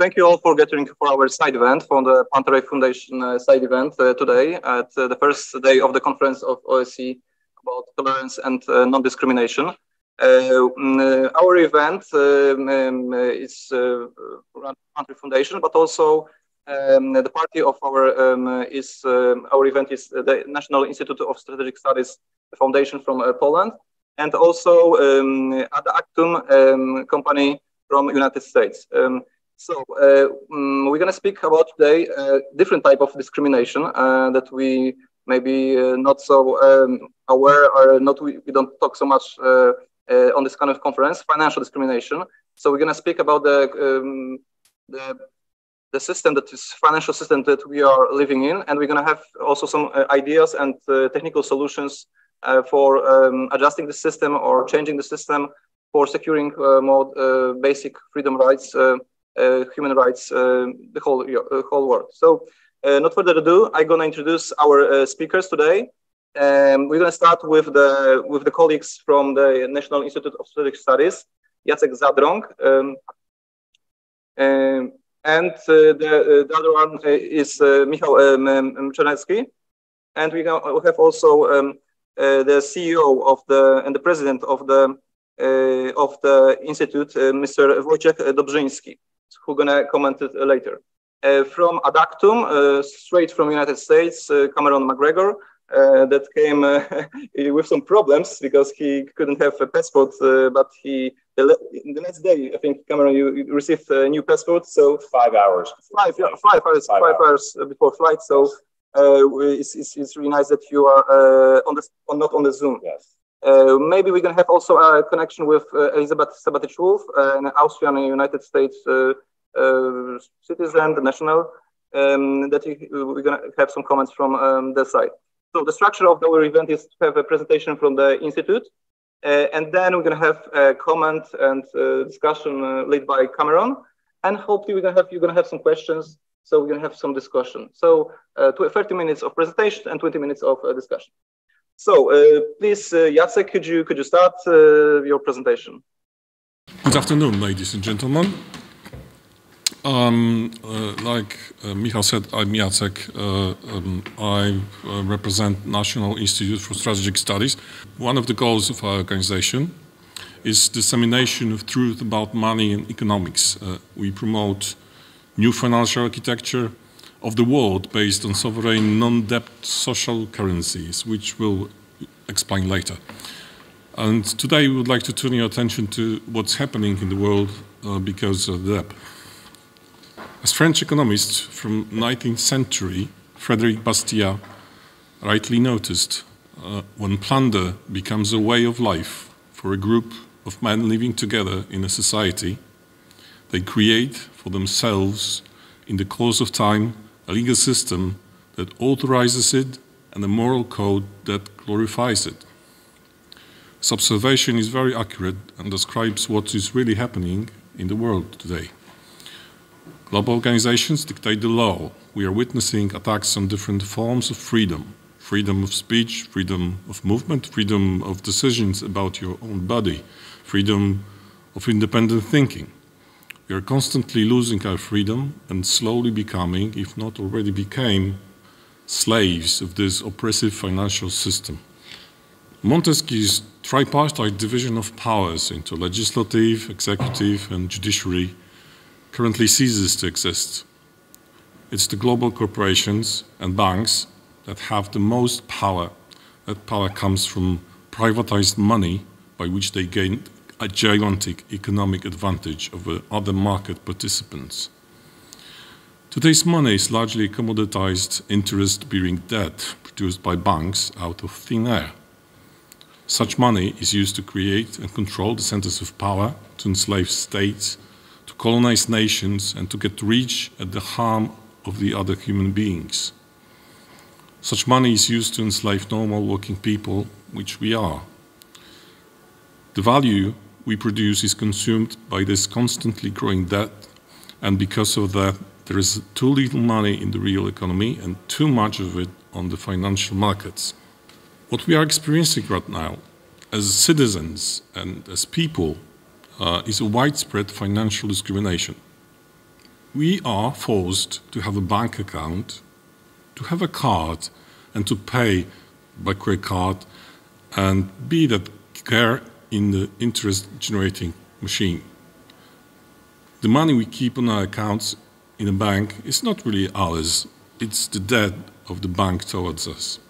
Thank you all for gathering for our side event, from the Pantare Foundation side event today at the first day of the conference of OSCE about tolerance and non-discrimination. Our event is run by Pantare Foundation, but also the party of our our event is the National Institute of Strategic Studies Foundation from Poland, and also Ad Actum company from United States. We're going to speak about today different type of discrimination that we maybe not so aware, or not we don't talk so much on this kind of conference, financial discrimination. So we're going to speak about the system, that is financial system that we are living in, and we're going to have also some ideas and technical solutions for adjusting the system or changing the system for securing more basic freedom rights, human rights, the whole world. So not further ado, I'm going to introduce our speakers today. We're going to start with the colleagues from the National Institute of Strategic Studies, Jacek Zadrąg, and the other one is Michał Czarnecki, and we have also the CEO of and the president of the institute, Mr. Wojciech Dobrzyński, who's going to comment it later. From Ad Actum, straight from United States, Cameron McGregor, that came with some problems because he couldn't have a passport, but the next day, I think, Cameron, you received a new passport. So 5 hours. Five hours before flight. So it's really nice that you are not on the Zoom. Yes. Maybe we're going to have also a connection with Elizabeth Sabatich-Wolf, an Austrian United States citizen, the national, that we're going to have some comments from their side. So the structure of our event is to have a presentation from the Institute, and then we're going to have a comment and discussion led by Cameron, and hopefully you're going to have some questions, so we're going to have some discussion. So 30 minutes of presentation and 20 minutes of discussion. So please, Jacek, could you start your presentation? Good afternoon, ladies and gentlemen. Like Michał said, I'm Jacek. I represent National Institute for Strategic Studies. One of the goals of our organization is dissemination of truth about money and economics. We promote new financial architecture of the world based on sovereign, non-debt social currencies, which we'll explain later. And today we would like to turn your attention to what's happening in the world because of debt. As French economist from 19th century, Frédéric Bastiat, rightly noticed, when plunder becomes a way of life for a group of men living together in a society, they create for themselves, in the course of time, a legal system that authorizes it and a moral code that glorifies it. This observation is very accurate and describes what is really happening in the world today. Global organizations dictate the law. We are witnessing attacks on different forms of freedom. Freedom of speech, freedom of movement, freedom of decisions about your own body, freedom of independent thinking. We are constantly losing our freedom and slowly becoming, if not already became, slaves of this oppressive financial system. Montesquieu's tripartite division of powers into legislative, executive, and judiciary currently ceases to exist. It's the global corporations and banks that have the most power. That power comes from privatized money by which they gain a gigantic economic advantage over other market participants. Today's money is largely commoditized interest-bearing debt produced by banks out of thin air. Such money is used to create and control the centers of power, to enslave states, to colonize nations, and to get rich at the harm of the other human beings. Such money is used to enslave normal working people, which we are. The value we produce is consumed by this constantly growing debt, and because of that, there is too little money in the real economy and too much of it on the financial markets. What we are experiencing right now, as citizens and as people, is a widespread financial discrimination. we are forced to have a bank account, to have a card, and to pay by credit card, and be that care in the interest-generating machine. The money we keep on our accounts in a bank is not really ours, it's the debt of the bank towards us.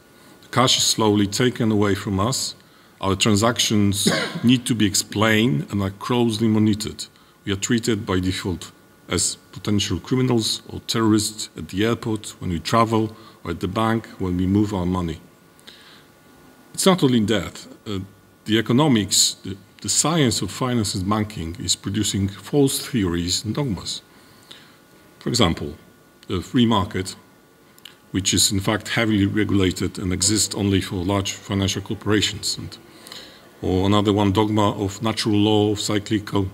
The cash is slowly taken away from us, our transactions need to be explained and are closely monitored. We are treated by default as potential criminals or terrorists at the airport when we travel, or at the bank when we move our money. It's not only that. The economics, the science of finance and banking is producing false theories and dogmas. For example, the free market, which is in fact heavily regulated and exists only for large financial corporations. Or another one, dogma of natural law of cyclical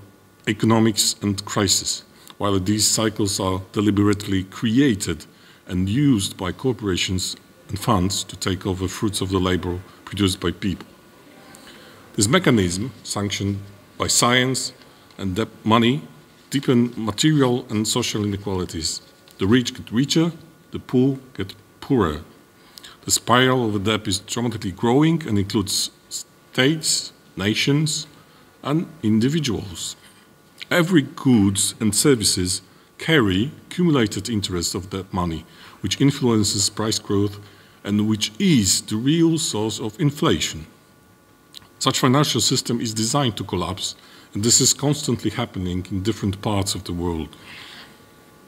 economics and crisis, while these cycles are deliberately created and used by corporations and funds to take over fruits of the labor produced by people. This mechanism, sanctioned by science and money, deepen material and social inequalities. The rich get richer, the poor get poorer. The spiral of the debt is dramatically growing and includes states, nations, and individuals. Every goods and services carry cumulated interest of that money, which influences price growth and which is the real source of inflation. Such financial system is designed to collapse, and this is constantly happening in different parts of the world.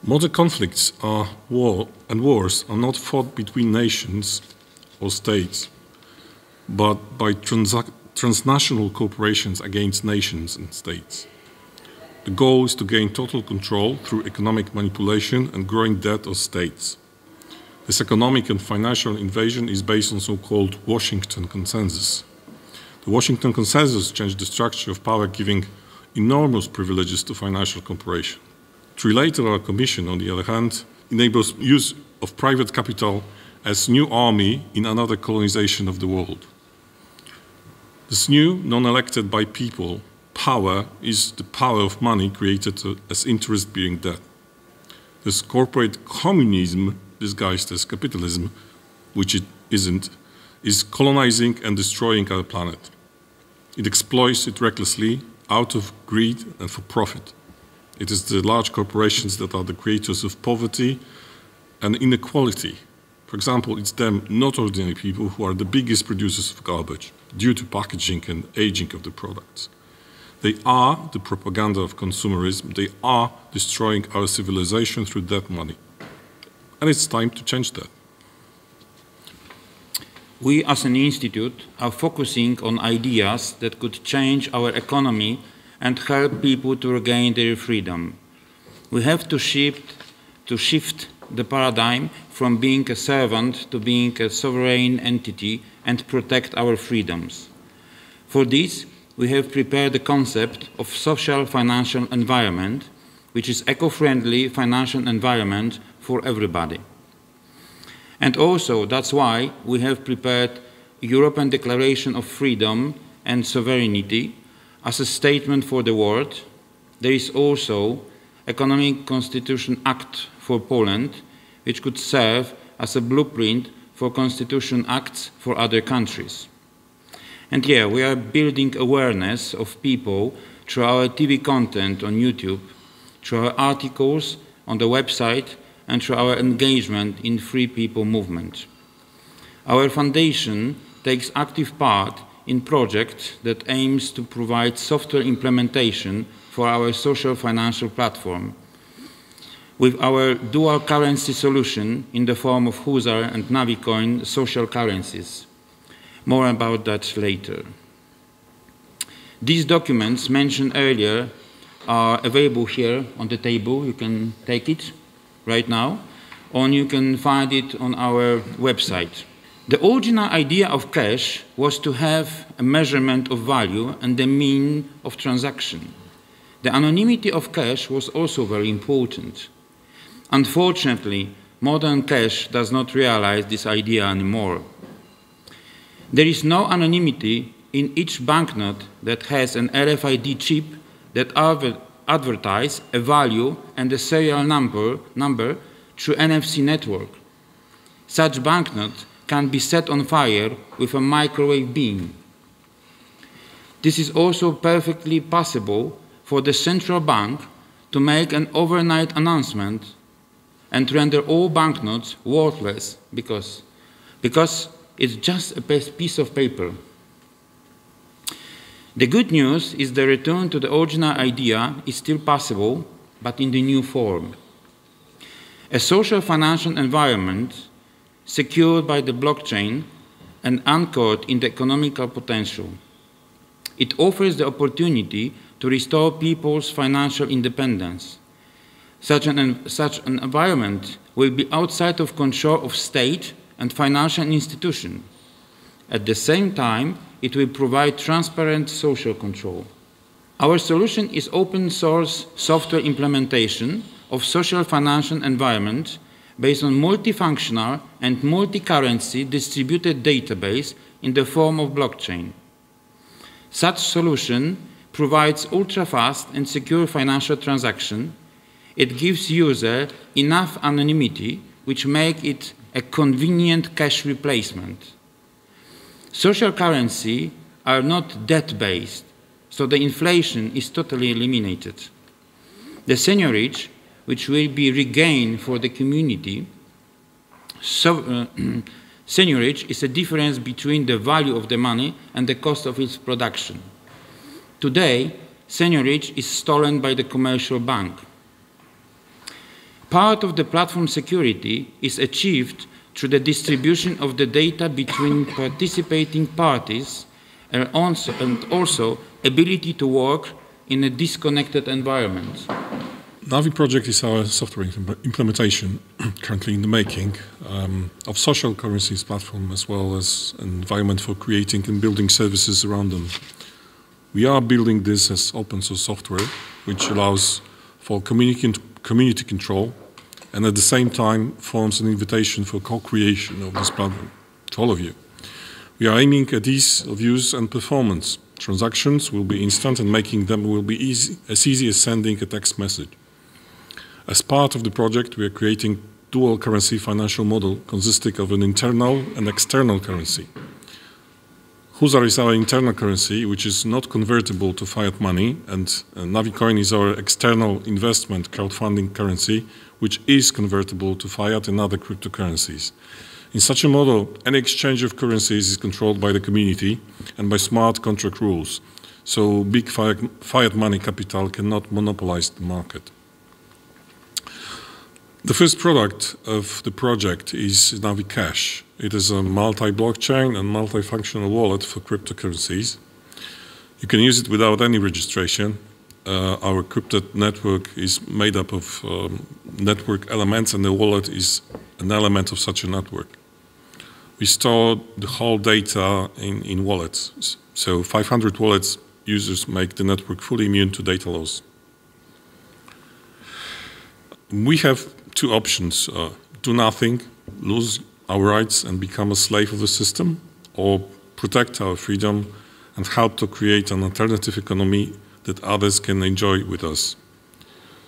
Modern conflicts and wars are not fought between nations or states, but by transnational corporations against nations and states. The goal is to gain total control through economic manipulation and growing debt of states. This economic and financial invasion is based on so-called Washington Consensus. The Washington Consensus changed the structure of power, giving enormous privileges to financial corporations. Trilateral Commission, on the other hand, enables use of private capital as new army in another colonization of the world. This new, non-elected by people, power is the power of money created as interest-bearing debt. This corporate communism, disguised as capitalism, which it isn't, is colonizing and destroying our planet. It exploits it recklessly, out of greed and for profit. It is the large corporations that are the creators of poverty and inequality. For example, it's them, not ordinary people, who are the biggest producers of garbage due to packaging and aging of the products. They are the propaganda of consumerism. They are destroying our civilization through that money. And it's time to change that. We as an institute are focusing on ideas that could change our economy and help people to regain their freedom. We have to shift the paradigm from being a servant to being a sovereign entity and protect our freedoms. For this, we have prepared the concept of social financial environment, which is eco-friendly financial environment for everybody. And also, that's why we have prepared European Declaration of Freedom and Sovereignty as a statement for the world. There is also Economic Constitution Act for Poland, which could serve as a blueprint for constitution acts for other countries. And yeah, we are building awareness of people through our TV content on YouTube, through our articles on the website, and through our engagement in Free People movement. Our foundation takes active part in project that aims to provide software implementation for our social financial platform with our dual currency solution in the form of Hussar and Navicoin social currencies. More about that later. These documents mentioned earlier are available here on the table. You can take it right now, or you can find it on our website. The original idea of cash was to have a measurement of value and the mean of transaction. The anonymity of cash was also very important. Unfortunately, modern cash does not realize this idea anymore. There is no anonymity in each banknote that has an RFID chip that advertise a value and a serial number through NFC network. Such banknote can be set on fire with a microwave beam. This is also perfectly possible for the central bank to make an overnight announcement and render all banknotes worthless because it's just a piece of paper. The good news is the return to the original idea is still possible, but in the new form. A social financial environment secured by the blockchain and anchored in the economical potential. It offers the opportunity to restore people's financial independence. Such an environment will be outside of control of state and financial institutions. At the same time, it will provide transparent social control. Our solution is open source software implementation of social financial environment based on multifunctional and multi-currency distributed database in the form of blockchain. Such solution provides ultra-fast and secure financial transaction. It gives user enough anonymity, which make it a convenient cash replacement. Social currency are not debt-based, so the inflation is totally eliminated. The seigniorage, which will be regained for the community, seigniorage is a difference between the value of the money and the cost of its production. Today, seigniorage is stolen by the commercial bank. Part of the platform security is achieved through the distribution of the data between participating parties and also ability to work in a disconnected environment. Navi project is our software implementation, currently in the making, of social currencies platform as well as an environment for creating and building services around them. We are building this as open source software, which allows for community control and at the same time forms an invitation for co-creation of this platform to all of you. We are aiming at ease of use and performance. Transactions will be instant and making them will be easy as sending a text message. As part of the project, we are creating dual currency financial model consisting of an internal and external currency. Huzar is our internal currency, which is not convertible to fiat money, and Navicoin is our external investment crowdfunding currency, which is convertible to fiat and other cryptocurrencies. In such a model, any exchange of currencies is controlled by the community and by smart contract rules, so big fiat money capital cannot monopolize the market. The first product of the project is NaviCash. It is a multi-blockchain and multi-functional wallet for cryptocurrencies. You can use it without any registration. Our crypted network is made up of network elements, and the wallet is an element of such a network. We store the whole data in wallets. So 500 wallets users make the network fully immune to data loss. We have two options: do nothing, lose our rights and become a slave of the system, or protect our freedom and help to create an alternative economy that others can enjoy with us.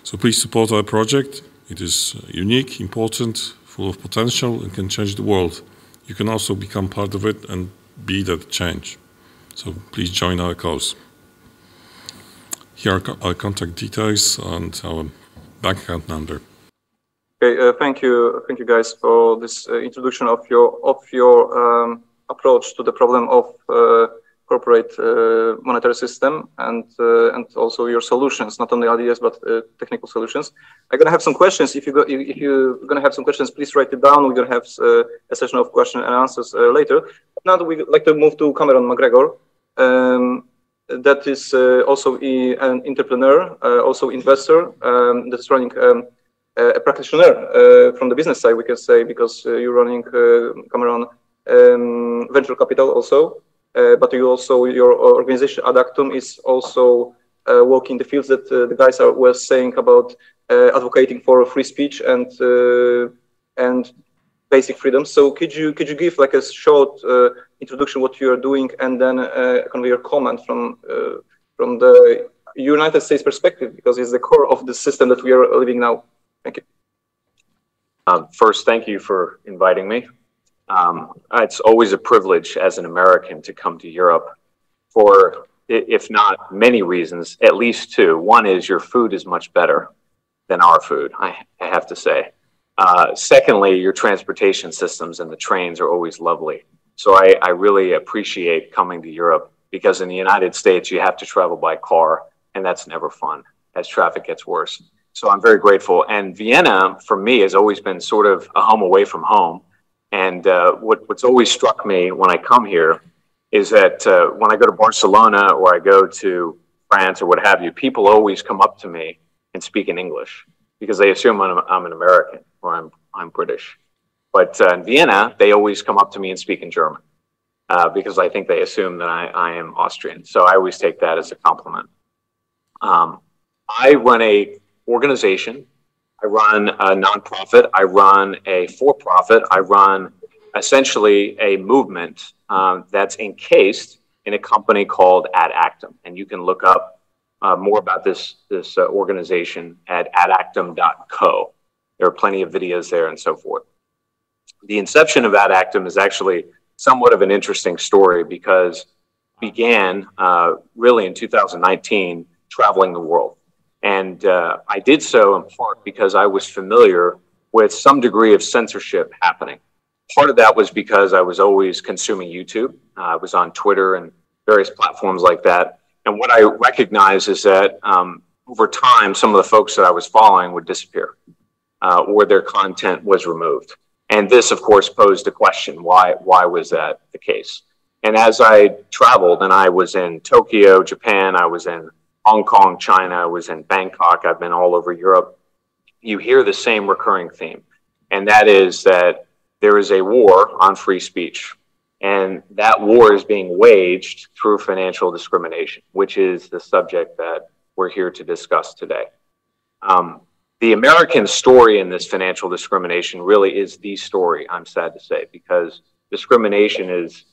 So please support our project. It is unique, important, full of potential, and can change the world. You can also become part of it and be that change. So please join our cause. Here are our contact details and our bank account number. Okay, thank you guys for this introduction of your approach to the problem of corporate monetary system and also your solutions, not only ideas but technical solutions. I'm gonna have some questions. If you're gonna have some questions, please write it down. We're gonna have a session of question and answers later. Now we'd like to move to Cameron McGregor. That is also an entrepreneur, also investor. That's running a practitioner from the business side, we can say, because you're running Cameron venture capital also. But you also, your organization Adactum is also working in the fields that the guys were saying about advocating for free speech and basic freedoms. So could you give like a short introduction what you are doing, and then kind of your comment from the United States perspective, because it's the core of the system that we are living now. Thank you. First, thank you for inviting me. It's always a privilege as an American to come to Europe for, if not many reasons, at least two. One is your food is much better than our food, I have to say. Secondly, your transportation systems and the trains are always lovely. So I really appreciate coming to Europe, because in the United States, you have to travel by car, and that's never fun as traffic gets worse. So I'm very grateful. And Vienna, for me, has always been sort of a home away from home. And what's always struck me when I come here is that when I go to Barcelona or I go to France or what have you, people always come up to me and speak in English because they assume I'm an American or I'm British. But in Vienna, they always come up to me and speak in German because I think they assume that I am Austrian. So I always take that as a compliment. I run a organization, I run a nonprofit, I run a for-profit, I run essentially a movement that's encased in a company called Ad Actum. And you can look up more about this organization at adactum.co. There are plenty of videos there and so forth. The inception of Ad Actum is actually somewhat of an interesting story because it began really in 2019 traveling the world. And I did so in part because I was familiar with some degree of censorship happening. Part of that was because I was always consuming YouTube. I was on Twitter and various platforms like that. And what I recognized is that over time, some of the folks that I was following would disappear or their content was removed. And this, of course, posed a question. Why was that the case? And as I traveled, and I was in Tokyo, Japan, I was in Hong Kong, China, I was in Bangkok, I've been all over Europe, you hear the same recurring theme. And that is that there is a war on free speech. And that war is being waged through financial discrimination, which is the subject that we're here to discuss today. The American story in this financial discrimination really is the story, I'm sad to say, because discrimination is,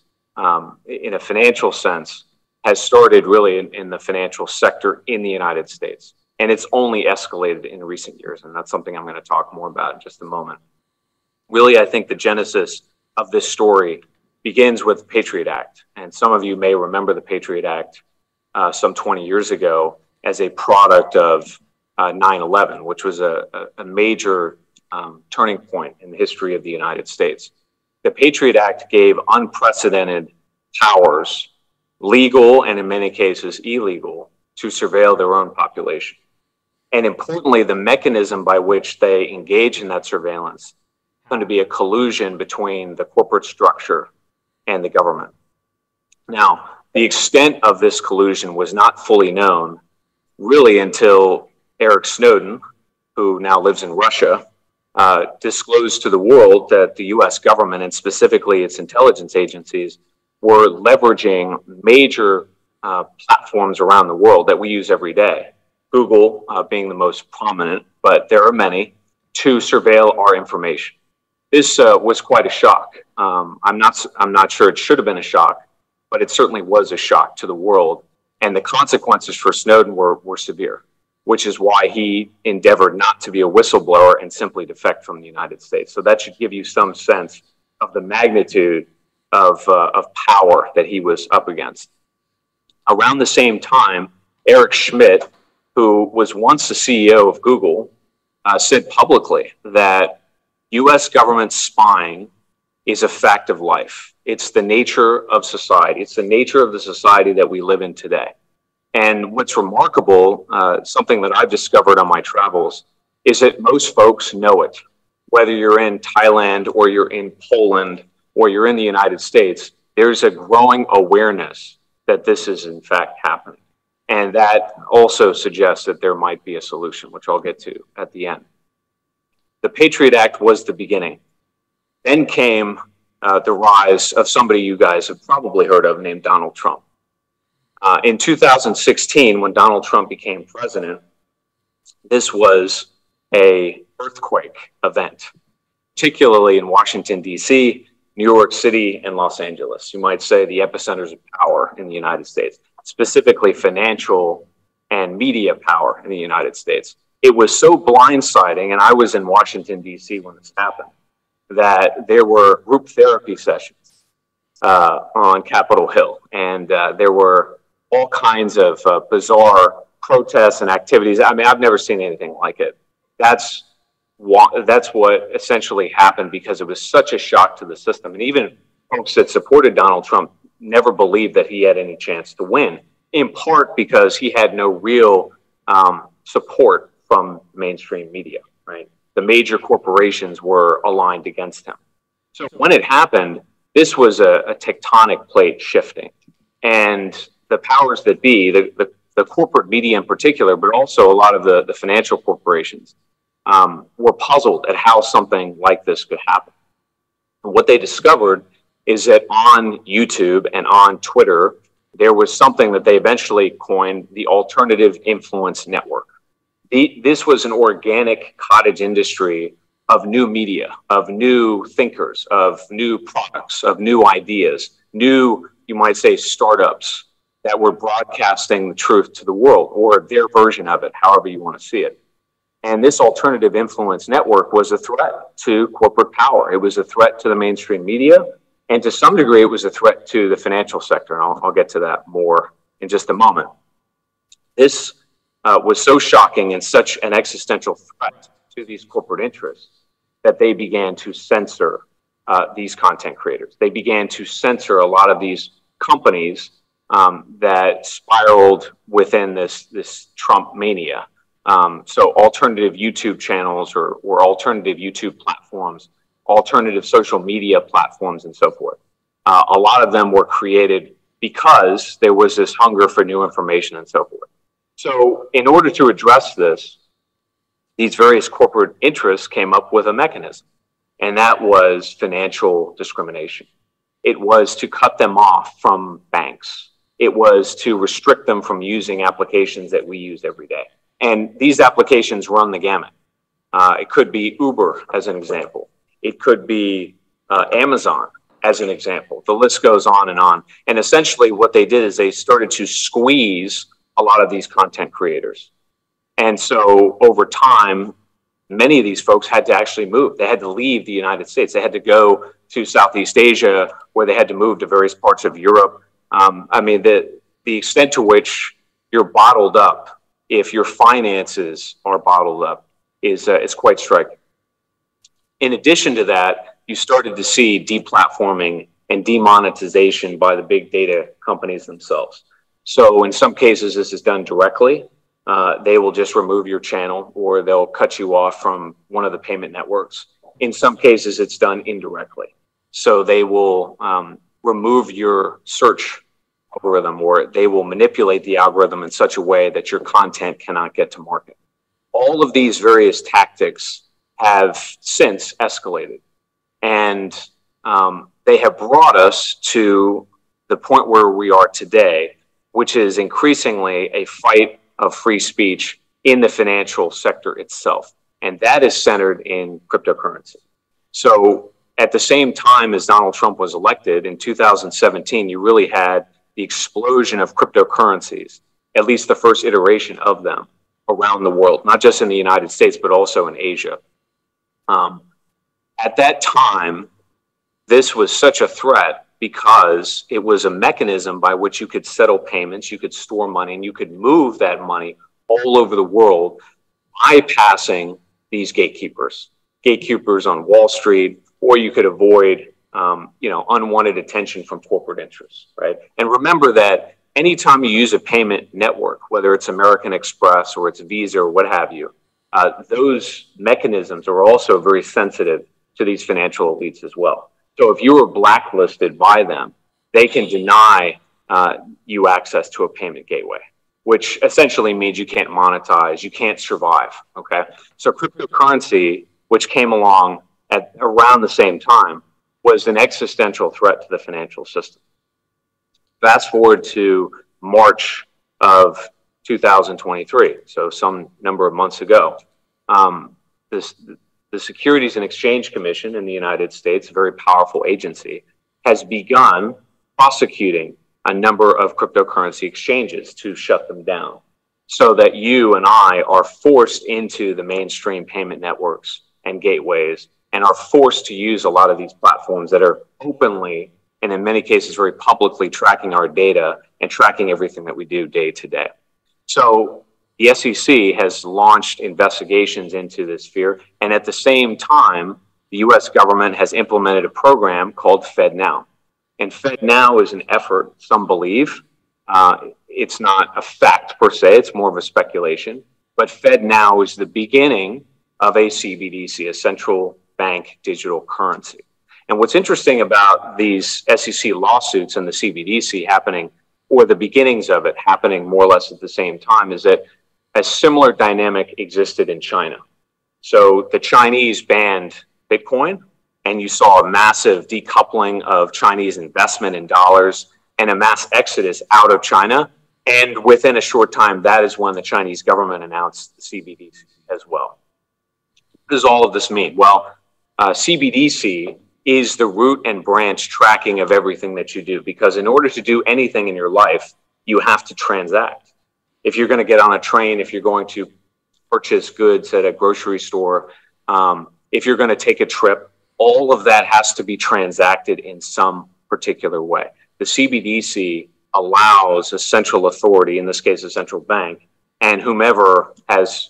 in a financial sense, has started really in the financial sector in the United States. And it's only escalated in recent years. And that's something I'm going to talk more about in just a moment. Really, I think the genesis of this story begins with the Patriot Act. And some of you may remember the Patriot Act some 20 years ago as a product of 9/11, which was a major turning point in the history of the United States. The Patriot Act gave unprecedented powers, legal and in many cases illegal, to surveil their own population. And importantly, the mechanism by which they engage in that surveillance is going to be a collusion between the corporate structure and the government. Now, the extent of this collusion was not fully known really until Eric Snowden, who now lives in Russia, disclosed to the world that the US government and specifically its intelligence agencies were leveraging major platforms around the world that we use every day. Google being the most prominent, but there are many, to surveil our information. This was quite a shock. I'm not sure it should have been a shock, but it certainly was a shock to the world. And the consequences for Snowden were severe, which is why he endeavored not to be a whistleblower and simply defect from the United States. So that should give you some sense of the magnitude of power that he was up against. Around the same time, Eric Schmidt, who was once the CEO of Google, said publicly that US government spying is a fact of life. It's the nature of society. It's the nature of the society that we live in today. And what's remarkable, something that I've discovered on my travels, is that most folks know it. Whether you're in Thailand or you're in Poland or you're in the United States, there's a growing awareness that this is in fact happening. And that also suggests that there might be a solution, which I'll get to at the end. The Patriot Act was the beginning. Then came the rise of somebody you guys have probably heard of named Donald Trump. In 2016, when Donald Trump became president, this was an earthquake event, particularly in Washington, D.C., New York City, and Los Angeles. You might say the epicenters of power in the United States, specifically financial and media power in the United States. It was so blindsiding, and I was in Washington, D.C. when this happened, that there were group therapy sessions on Capitol Hill, and there were all kinds of bizarre protests and activities. I mean, I've never seen anything like it. That's what essentially happened, because it was such a shock to the system. And even folks that supported Donald Trump never believed that he had any chance to win, in part because he had no real support from mainstream media, right? The major corporations were aligned against him. So when it happened, this was a tectonic plate shifting. And the powers that be, the corporate media in particular, but also a lot of the financial corporations, were puzzled at how something like this could happen. And what they discovered is that on YouTube and on Twitter, there was something that they eventually coined the Alternative Influence Network. This was an organic cottage industry of new media, of new thinkers, of new products, of new ideas, new, you might say, startups that were broadcasting the truth to the world, or their version of it, however you want to see it. And this Alternative Influence Network was a threat to corporate power. It was a threat to the mainstream media. And to some degree, it was a threat to the financial sector. And I'll get to that more in just a moment. This was so shocking and such an existential threat to these corporate interests that they began to censor these content creators. They began to censor a lot of these companies that spiraled within this Trump mania. So alternative YouTube channels or alternative YouTube platforms, alternative social media platforms, and so forth. A lot of them were created because there was this hunger for new information and so forth. So in order to address this, these various corporate interests came up with a mechanism, and that was financial discrimination. It was to cut them off from banks. It was to restrict them from using applications that we use every day. And these applications run the gamut. It could be Uber as an example. It could be Amazon as an example. The list goes on. And essentially what they did is they started to squeeze a lot of these content creators. And so over time, many of these folks had to actually move. They had to leave the United States. They had to go to Southeast Asia, where they had to move to various parts of Europe. I mean, the extent to which you're bottled up, if your finances are bottled up, is quite striking. In addition to that, you started to see deplatforming and demonetization by the big data companies themselves. So in some cases, this is done directly. They will just remove your channel, or they'll cut you off from one of the payment networks. In some cases, it's done indirectly. So they will remove your search algorithm, or they will manipulate the algorithm in such a way that your content cannot get to market. All of these various tactics have since escalated, and they have brought us to the point where we are today, which is increasingly a fight of free speech in the financial sector itself. And that is centered in cryptocurrency. So at the same time as Donald Trump was elected in 2017, you really had the explosion of cryptocurrencies, at least the first iteration of them, around the world, not just in the United States, but also in Asia. At that time, this was such a threat because it was a mechanism by which you could settle payments, you could store money, and you could move that money all over the world, bypassing these gatekeepers on Wall Street, or you could avoid unwanted attention from corporate interests, right? And remember that anytime you use a payment network, whether it's American Express or it's Visa or what have you, those mechanisms are also very sensitive to these financial elites as well. So if you were blacklisted by them, they can deny you access to a payment gateway, which essentially means you can't monetize, you can't survive, okay? So cryptocurrency, which came along at around the same time, was an existential threat to the financial system. Fast forward to March of 2023, so some number of months ago, the Securities and Exchange Commission in the United States, a very powerful agency, has begun prosecuting a number of cryptocurrency exchanges to shut them down. so that you and I are forced into the mainstream payment networks and gateways and are forced to use a lot of these platforms that are openly and in many cases very publicly tracking our data and tracking everything that we do day to day. So the SEC has launched investigations into this sphere, and at the same time, the US government has implemented a program called FedNow. And FedNow is an effort, some believe, it's not a fact per se, it's more of a speculation, but FedNow is the beginning of a CBDC, a central bank digital currency. And what's interesting about these SEC lawsuits and the CBDC happening, or the beginnings of it happening more or less at the same time, is that a similar dynamic existed in China. So the Chinese banned Bitcoin, and you saw a massive decoupling of Chinese investment in dollars and a mass exodus out of China. And within a short time, that is when the Chinese government announced the CBDC as well. What does all of this mean? Well, CBDC is the root and branch tracking of everything that you do, because in order to do anything in your life, you have to transact. If you're going to get on a train, if you're going to purchase goods at a grocery store, if you're going to take a trip, all of that has to be transacted in some particular way. The CBDC allows a central authority, in this case a central bank, and whomever has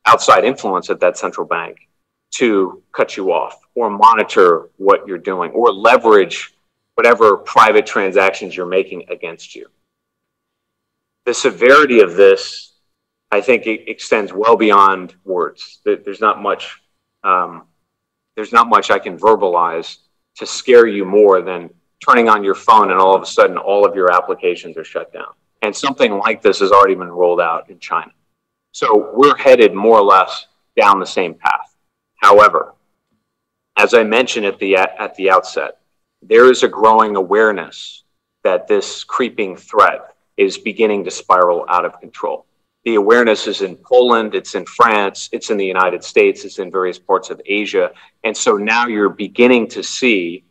outside influence at that central bank, to cut you off or monitor what you're doing or leverage whatever private transactions you're making against you. The severity of this, I think, it extends well beyond words. There's not much I can verbalize to scare you more than turning on your phone and all of a sudden all of your applications are shut down. And something like this has already been rolled out in China. So we're headed more or less down the same path. However, as I mentioned at the outset, there is a growing awareness that this creeping threat is beginning to spiral out of control. The awareness is in Poland, it's in France, it's in the United States, it's in various parts of Asia. And so now you're beginning to see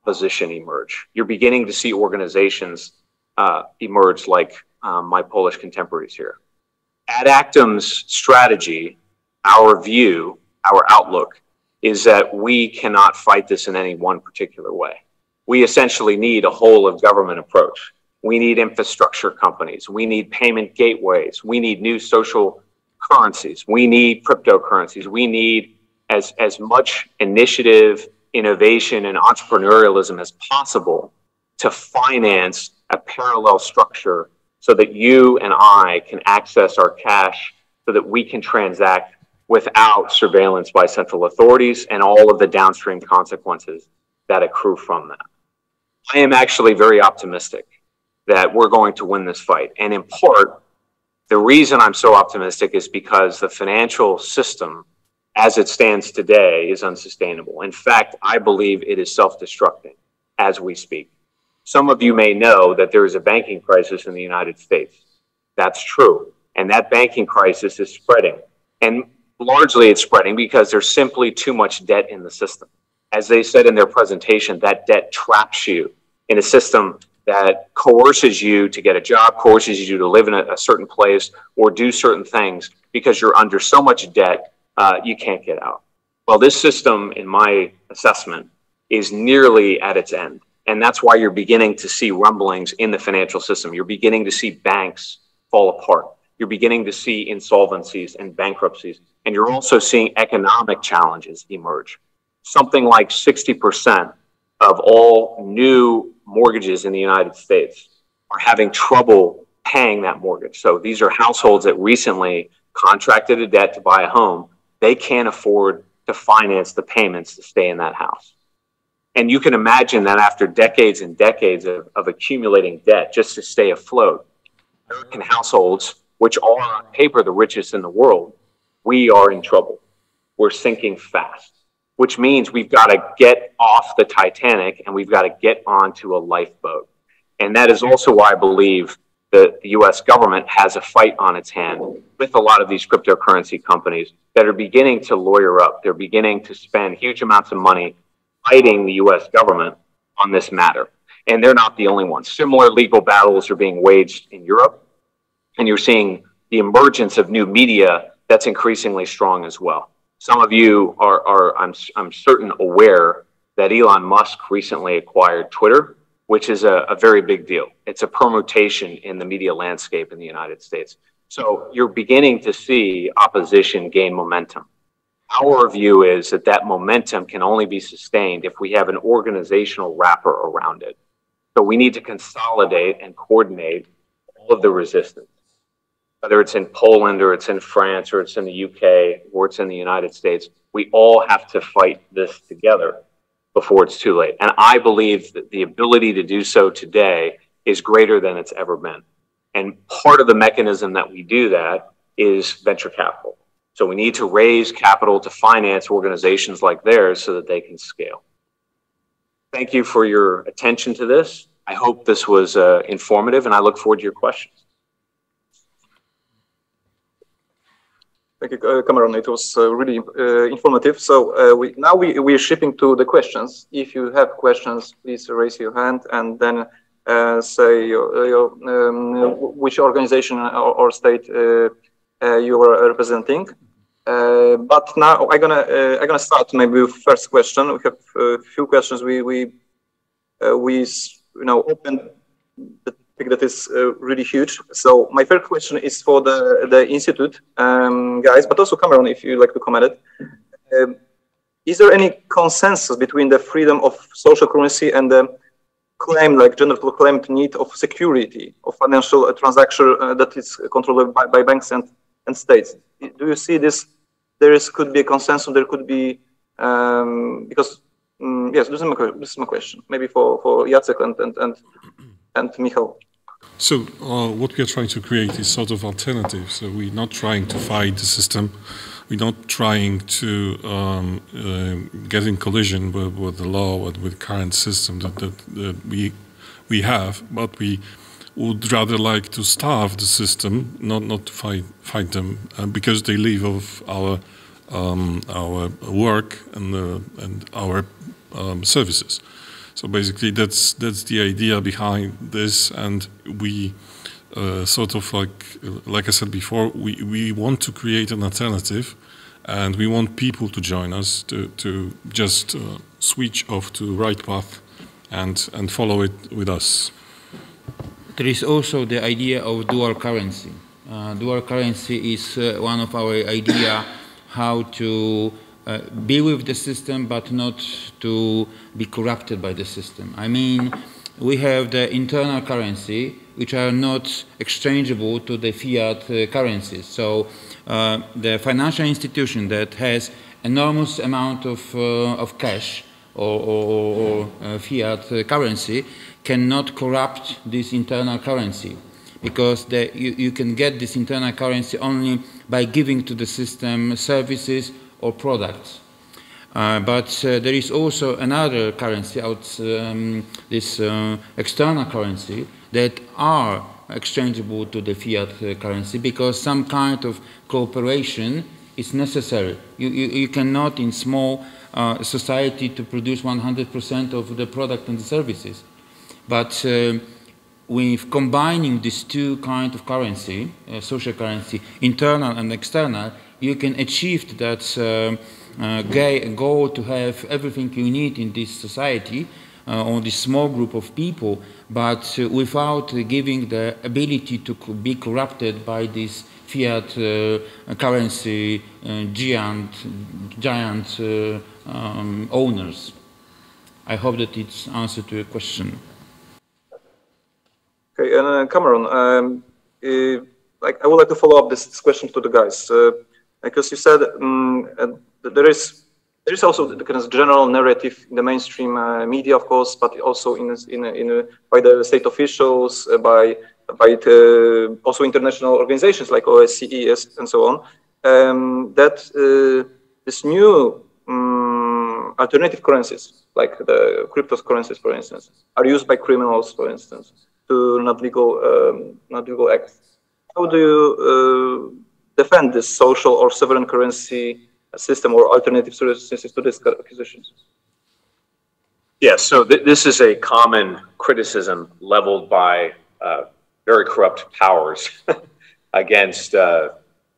opposition emerge. You're beginning to see organizations emerge like my Polish contemporaries here. Ad Actum's strategy, our view, our outlook, is that we cannot fight this in any one particular way. We essentially need a whole of government approach. We need infrastructure companies. We need payment gateways. We need new social currencies. We need cryptocurrencies. We need as much initiative, innovation, and entrepreneurialism as possible to finance a parallel structure so that you and I can access our cash so that we can transact without surveillance by central authorities and all of the downstream consequences that accrue from that. I am actually very optimistic that we're going to win this fight. And in part, the reason I'm so optimistic is because the financial system as it stands today is unsustainable. In fact, I believe it is self-destructing as we speak. Some of you may know that there is a banking crisis in the United States. That's true. And that banking crisis is spreading. And largely it's spreading because there's simply too much debt in the system. As they said in their presentation, that debt traps you in a system that coerces you to get a job, coerces you to live in a certain place or do certain things because you're under so much debt, you can't get out. Well, this system, in my assessment, is nearly at its end. And that's why you're beginning to see rumblings in the financial system. You're beginning to see banks fall apart. You're beginning to see insolvencies and bankruptcies. And you're also seeing economic challenges emerge. Something like 60% of all new mortgages in the United States are having trouble paying that mortgage. So these are households that recently contracted a debt to buy a home. They can't afford to finance the payments to stay in that house. And you can imagine that after decades and decades of accumulating debt just to stay afloat, American households, which are on paper the richest in the world, we are in trouble. We're sinking fast, which means we've got to get off the Titanic and we've got to get onto a lifeboat. And that is also why I believe that the US government has a fight on its hand with a lot of these cryptocurrency companies that are beginning to lawyer up. They're beginning to spend huge amounts of money fighting the US government on this matter. And they're not the only ones. Similar legal battles are being waged in Europe. And you're seeing the emergence of new media that's increasingly strong as well. Some of you are I'm certain, aware that Elon Musk recently acquired Twitter, which is a very big deal. It's a permutation in the media landscape in the United States. So you're beginning to see opposition gain momentum. Our view is that that momentum can only be sustained if we have an organizational wrapper around it. So we need to consolidate and coordinate all of the resistance, whether it's in Poland or it's in France or it's in the UK or it's in the United States. We all have to fight this together before it's too late. And I believe that the ability to do so today is greater than it's ever been. And part of the mechanism that we do that is venture capital. So we need to raise capital to finance organizations like theirs so that they can scale. Thank you for your attention to this. I hope this was informative, and I look forward to your questions. Thank you, Cameron. It was really informative. So now we're shipping to the questions. If you have questions, please raise your hand and then say which organization or state you are representing. But now I'm gonna start maybe with first question. We have a few questions. We opened the topic that is really huge. So my first question is for the institute guys, but also Cameron, if you like to comment it. Is there any consensus between the freedom of social currency and the claim, like general claimed need of security of financial transaction that is controlled by banks and states? Do you see this? Could be a consensus. There could be because yes, this is my question. Maybe for Jacek and Michał. So what we are trying to create is sort of alternative. So we're not trying to fight the system. We're not trying to get in collision with the law and with current system that we have, but we would rather like to starve the system, not to fight them, because they live off our work and our services. So basically, that's the idea behind this, and we sort of like I said before, we want to create an alternative, and we want people to join us to just switch off to the right path and follow it with us. There is also the idea of dual currency. Dual currency is one of our idea how to be with the system, but not to be corrupted by the system. I mean, we have the internal currency, which are not exchangeable to the fiat currencies. So the financial institution that has enormous amount of cash or fiat currency cannot corrupt this internal currency, because you can get this internal currency only by giving to the system services or products. But there is also another currency, this external currency, that are exchangeable to the fiat currency, because some kind of cooperation is necessary. You cannot, in small society, to produce 100% of the product and the services. But with combining these two kinds of currency, social currency, internal and external, you can achieve that goal to have everything you need in this society, or this small group of people, but without giving the ability to be corrupted by this fiat currency giant owners. I hope that it's answer to your question. Okay, and Cameron, I would like to follow up this question to the guys, because you said there is also the kind of general narrative in the mainstream media, of course, but also by the state officials, by also international organizations like OSCE and so on, that this new alternative currencies, like the cryptocurrencies, for instance, are used by criminals, for instance, to not legal acts. How do you defend this social or sovereign currency system or alternative services to these acquisitions? Yeah, so this is a common criticism leveled by very corrupt powers against an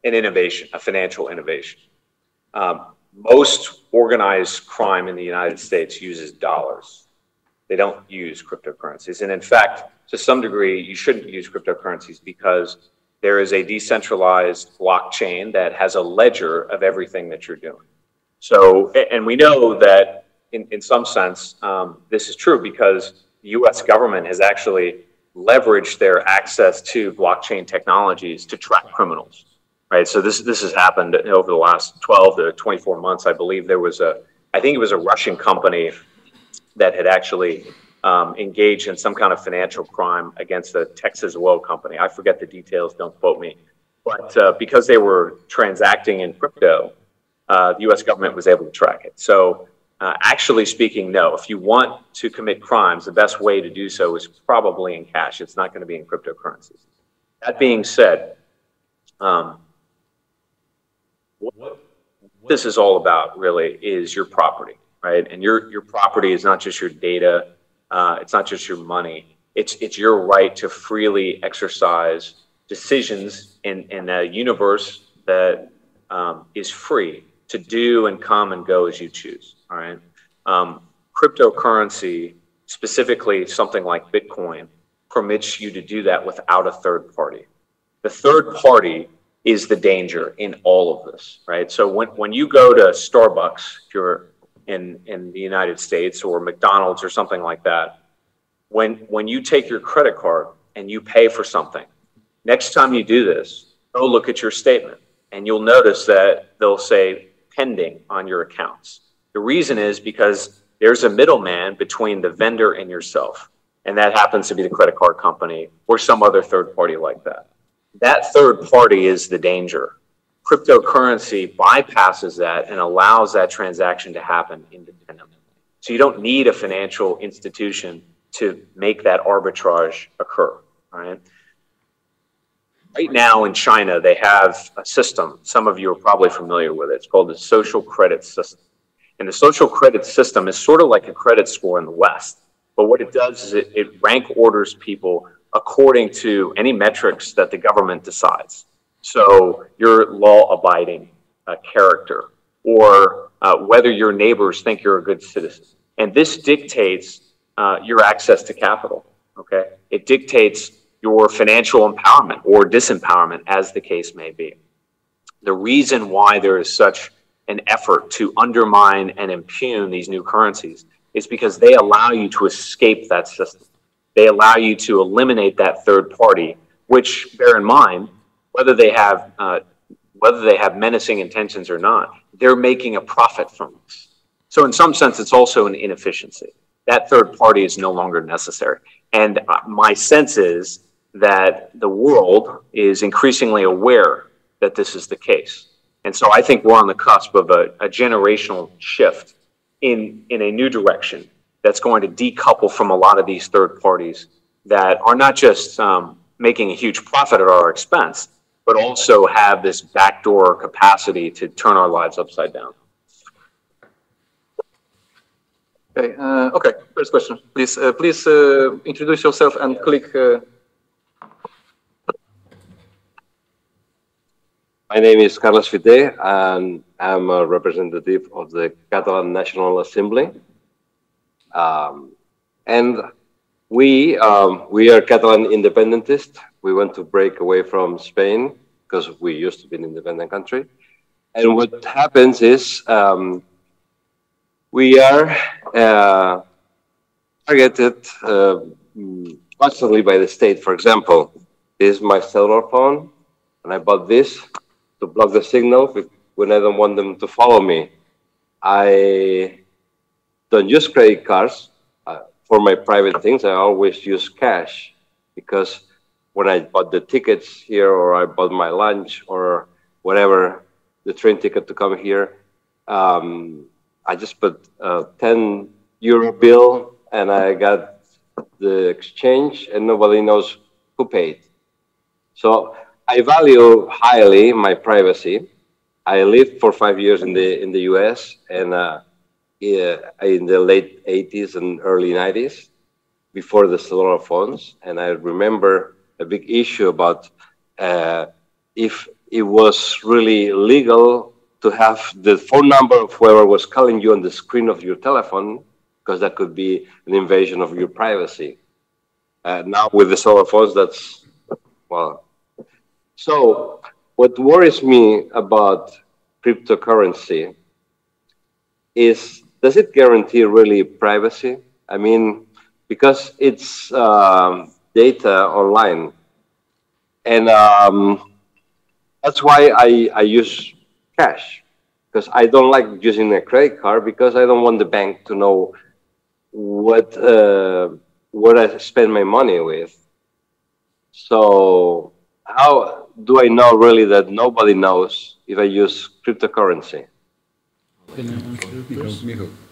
innovation, a financial innovation. Most organized crime in the United States uses dollars. They don't use cryptocurrencies. And in fact, to some degree, you shouldn't use cryptocurrencies because there is a decentralized blockchain that has a ledger of everything that you're doing. So, and we know that in some sense, this is true because the US government has actually leveraged their access to blockchain technologies to track criminals, right? So this has happened over the last 12 to 24 months. I believe there was I think it was a Russian company that had actually engaged in some kind of financial crime against a Texas oil company. I forget the details, don't quote me. But because they were transacting in crypto, the US government was able to track it. So actually speaking, no, if you want to commit crimes, the best way to do so is probably in cash. It's not going to be in cryptocurrencies. That being said, what this is all about really is your property, right? And your property is not just your data, it's not just your money, it's your right to freely exercise decisions in a universe that is free to do and come and go as you choose, all right? Cryptocurrency, specifically something like Bitcoin, permits you to do that without a third party. The third party is the danger in all of this, right? So when you go to Starbucks, if you're in the United States, or McDonald's or something like that, when you take your credit card and you pay for something, next time you do this, go look at your statement and you'll notice that they'll say pending on your accounts. The reason is because there's a middleman between the vendor and yourself, and that happens to be the credit card company or some other third party like that. That third party is the danger. Cryptocurrency bypasses that and allows that transaction to happen independently. So you don't need a financial institution to make that arbitrage occur, right? Right now in China, they have a system, some of you are probably familiar with it, it's called the social credit system. And the social credit system is sort of like a credit score in the West. But what it does is it rank orders people according to any metrics that the government decides. So your law-abiding character, or whether your neighbors think you're a good citizen. And this dictates your access to capital, okay? It dictates your financial empowerment or disempowerment, as the case may be. The reason why there is such an effort to undermine and impugn these new currencies is because they allow you to escape that system. They allow you to eliminate that third party, which, bear in mind, whether they have menacing intentions or not, they're making a profit from this. So in some sense, it's also an inefficiency. That third party is no longer necessary. And my sense is that the world is increasingly aware that this is the case. And so I think we're on the cusp of a generational shift in a new direction that's going to decouple from a lot of these third parties that are not just making a huge profit at our expense, but also have this backdoor capacity to turn our lives upside down. Okay, okay. First question, please. Please introduce yourself and click. My name is Carlos Fité, and I'm a representative of the Catalan National Assembly. And we are Catalan independentists. We want to break away from Spain because we used to be an independent country. And what happens is we are targeted constantly by the state. For example, this is my cellular phone, and I bought this to block the signal when I don't want them to follow me. I don't use credit cards for my private things. I always use cash because when I bought the tickets here, or I bought my lunch or whatever, the train ticket to come here, I just put a 10 euro bill and I got the exchange and nobody knows who paid. So I value highly my privacy. I lived for 5 years in the US and in the late 80s and early 90s, before the cellular phones. And I remember a big issue about if it was really legal to have the phone number of whoever was calling you on the screen of your telephone, because that could be an invasion of your privacy. Now with the cellular phones, that's, well. So what worries me about cryptocurrency is, does it guarantee really privacy? I mean, because it's data online. And that's why I use cash, because I don't like using a credit card, because I don't want the bank to know what I spend my money with. So how do I know really that nobody knows if I use cryptocurrency?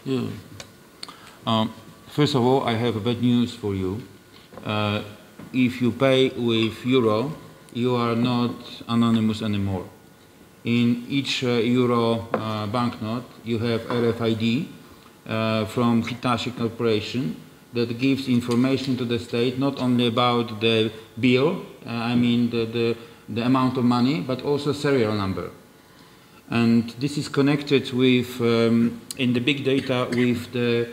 Yeah. First of all, I have bad news for you. If you pay with euro, you are not anonymous anymore. In each euro banknote, you have RFID from Hitachi Corporation that gives information to the state not only about the bill, I mean the amount of money, but also serial number. And this is connected with, in the big data, with the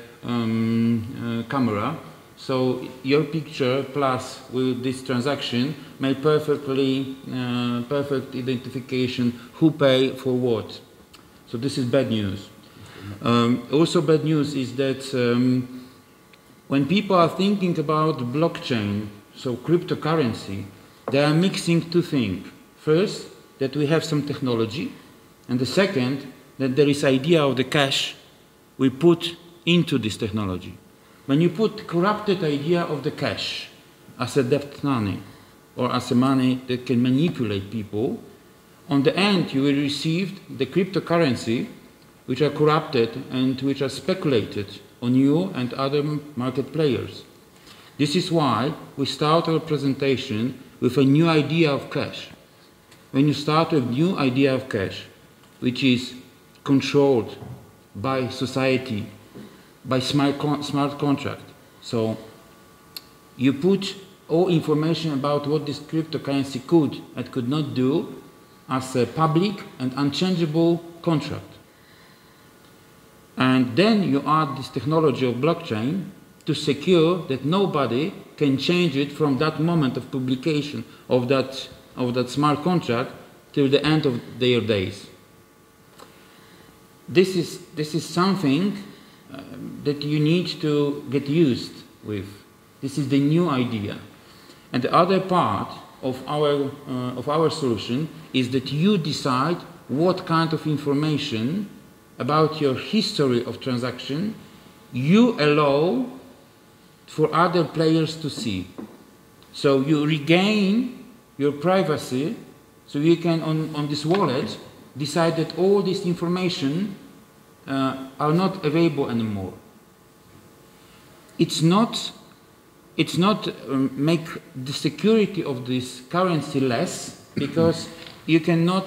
camera. So your picture plus with this transaction make perfect identification who pay for what. So this is bad news. Also bad news is that when people are thinking about blockchain, so cryptocurrency, they are mixing two things. First, that we have some technology, and the second, that there is idea of the cash we put into this technology. When you put corrupted idea of the cash as a debt money or as a money that can manipulate people, on the end you will receive the cryptocurrency which are corrupted and which are speculated on you and other market players. This is why we start our presentation with a new idea of cash. When you start a new idea of cash, which is controlled by society, by smart contract. So you put all information about what this cryptocurrency could and could not do as a public and unchangeable contract. And then you add this technology of blockchain to secure that nobody can change it from that moment of publication of that smart contract till the end of their days. This is something that you need to get used with. This is the new idea. And the other part of our solution is that you decide what kind of information about your history of transaction you allow for other players to see. So you regain your privacy, so you can on this wallet decide that all this information are not available anymore. It's not make the security of this currency less, because you cannot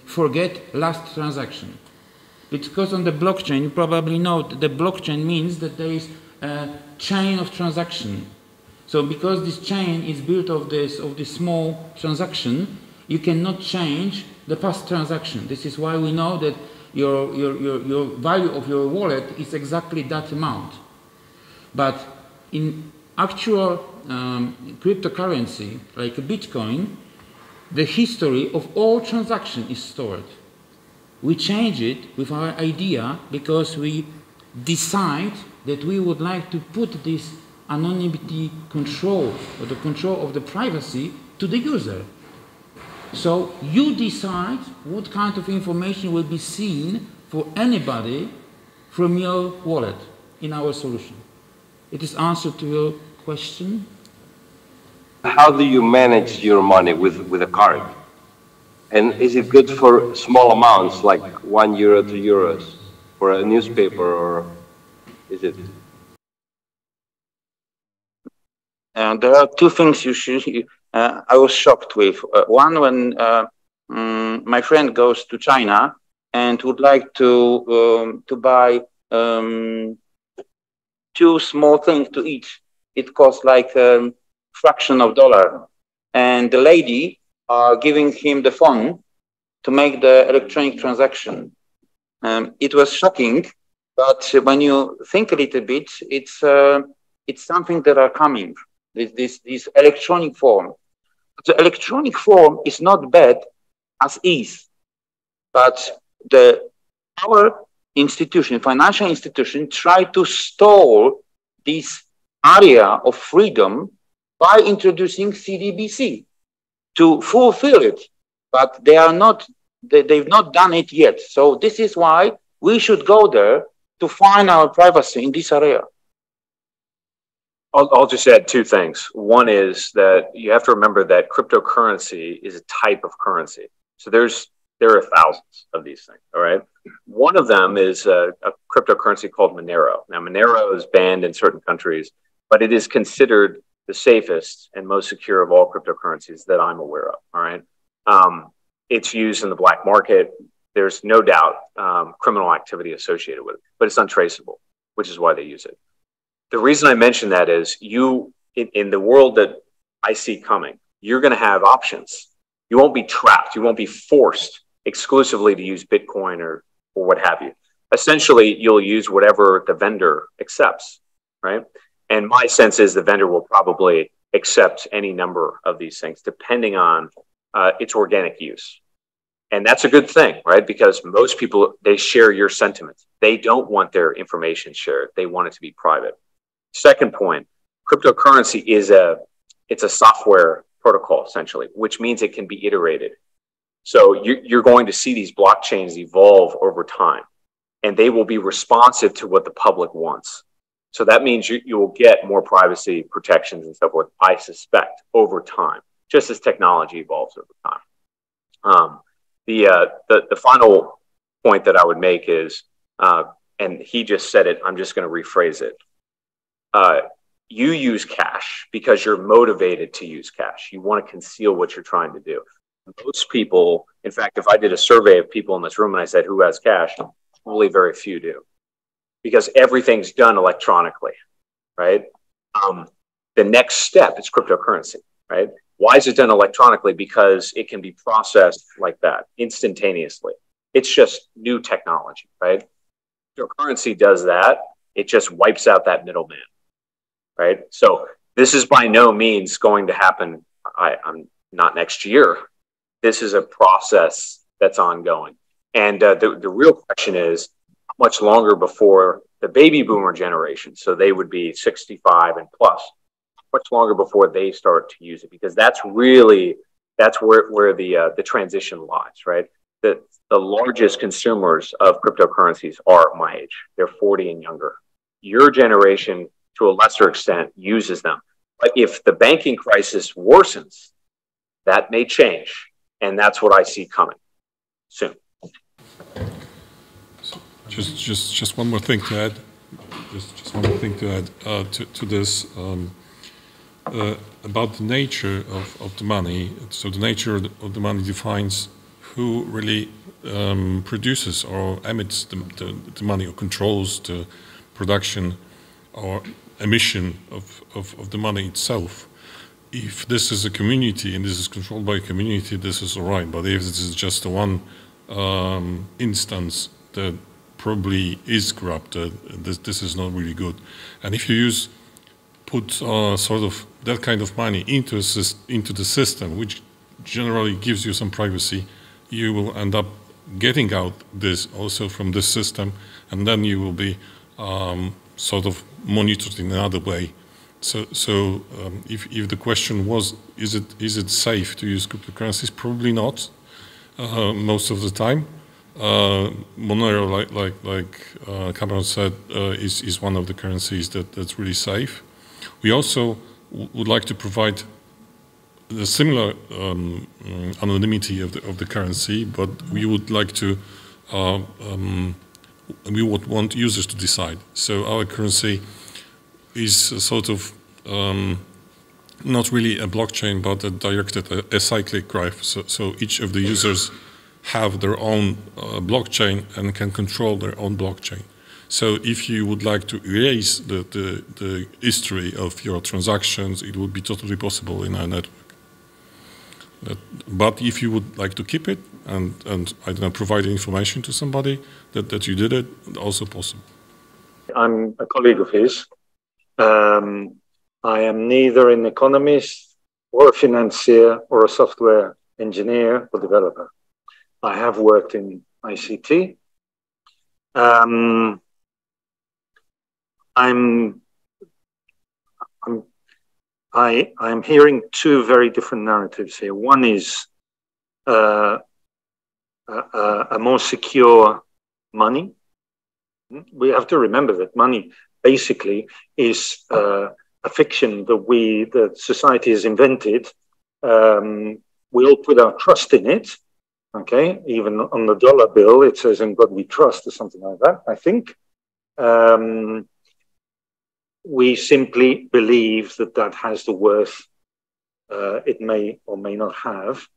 forget last transaction. Because on the blockchain, you probably know that the blockchain means that there is a chain of transaction. So because this chain is built of this small transaction, you cannot change the past transaction. This is why we know that your value of your wallet is exactly that amount. But in actual cryptocurrency, like a Bitcoin, the history of all transactions is stored. We change it with our idea because we decide that we would like to put this anonymity control, or the control of the privacy, to the user. So you decide what kind of information will be seen for anybody from your wallet in our solution. It is answer to your question. How do you manage your money with a card? And is it good for small amounts, like €1, €2, for a newspaper, or is it? There are two things you should. I was shocked with. One, when my friend goes to China and would like to buy two small things to eat. It costs like a fraction of $1. And the lady giving him the phone to make the electronic transaction. It was shocking, but when you think a little bit, it's something that are coming. This electronic form. The electronic form is not bad as is, but our institution, financial institution, try to stall this area of freedom by introducing CBDC to fulfill it, but they've not done it yet. So this is why we should go there to find our privacy in this area. I'll just add two things. One is that you have to remember that cryptocurrency is a type of currency. So there are thousands of these things, all right? One of them is a cryptocurrency called Monero. Now, Monero is banned in certain countries, but it is considered the safest and most secure of all cryptocurrencies that I'm aware of, all right? It's used in the black market. There's no doubt criminal activity associated with it, but it's untraceable, which is why they use it. The reason I mention that is in the world that I see coming, you're going to have options. You won't be trapped. You won't be forced exclusively to use Bitcoin or what have you. Essentially, you'll use whatever the vendor accepts, right? And my sense is the vendor will probably accept any number of these things depending on its organic use. And that's a good thing, right? Because most people, they share your sentiments. They don't want their information shared. They want it to be private. Second point, cryptocurrency it's a software protocol, essentially, which means it can be iterated. So you're going to see these blockchains evolve over time, and they will be responsive to what the public wants. So that means you will get more privacy protections and so forth, I suspect, over time, just as technology evolves over time. The final point that I would make is, and he just said it, I'm just going to rephrase it. You use cash because you're motivated to use cash. You want to conceal what you're trying to do. Most people, in fact, if I did a survey of people in this room and I said, who has cash? Probably very few do, because everything's done electronically, right? The next step is cryptocurrency, right? Why is it done electronically? Because it can be processed like that instantaneously. It's just new technology, right? Cryptocurrency does that. It just wipes out that middleman. Right? So this is by no means going to happen. I'm not next year. This is a process that's ongoing. And the real question is, how much longer before the baby boomer generation, so they would be 65 and plus, how much longer before they start to use it? Because that's where the transition lies, right? The largest consumers of cryptocurrencies are my age. They're 40 and younger. Your generation, to a lesser extent, uses them. But if the banking crisis worsens, that may change. And that's what I see coming soon. Just one more thing to add. Just one more thing to add to this about the nature of the money. So the nature of the money defines who really produces or emits the money or controls the production or emission of the money itself. If this is a community and this is controlled by a community, this is all right. But if this is just one instance that probably is corrupted, this is not really good. And if you put sort of that kind of money into the system, which generally gives you some privacy, you will end up getting out this also from this system, and then you will be sort of monitored in another way. So if the question was, is it safe to use cryptocurrencies? Probably not. Most of the time, Monero, like Cameron said, is one of the currencies that's really safe. We also would like to provide the similar anonymity of the currency, but we would like to. We would want users to decide. So our currency is a sort of not really a blockchain, but a directed acyclic graph. So each of the users have their own blockchain and can control their own blockchain. So if you would like to erase the history of your transactions, it would be totally possible in our network. But if you would like to keep it and I don't know, provide information to somebody that you did it, also possible. I'm a colleague of his. I am neither an economist or a financier or a software engineer or developer. I have worked in ICT. I'm hearing two very different narratives here. One is a more secure money. We have to remember that money basically is a fiction that society has invented. We all put our trust in it. Okay, even on the dollar bill, it says "In God we trust" or something like that, I think. We simply believe that has the worth it may or may not have.